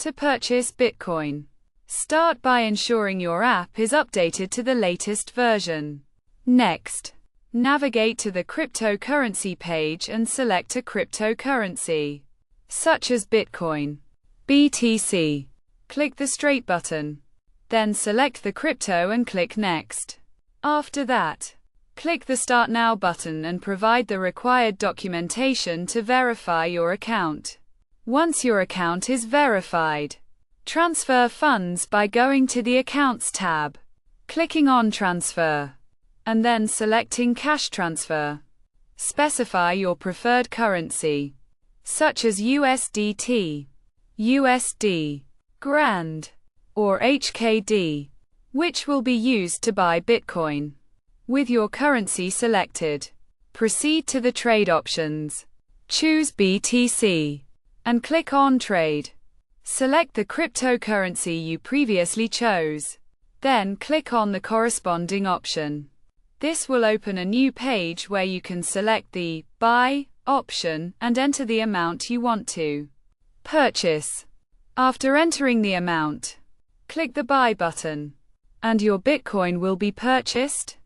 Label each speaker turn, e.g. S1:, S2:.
S1: To purchase Bitcoin, start by ensuring your app is updated to the latest version. Next, navigate to the cryptocurrency page and select a cryptocurrency, such as Bitcoin, BTC. Click the Straight button. Then select the crypto and click Next. After that, click the Start Now button and provide the required documentation to verify your account. Once your account is verified, transfer funds by going to the Accounts tab, clicking on Transfer, and then selecting Cash Transfer. Specify your preferred currency, such as USDT, USD, Grand, or HKD, which will be used to buy Bitcoin. With your currency selected, proceed to the trade options. Choose BTC and click on Trade. Select the cryptocurrency you previously chose. Then click on the corresponding option. This will open a new page where you can select the Buy option and enter the amount you want to purchase. After entering the amount, click the Buy button, and your Bitcoin will be purchased.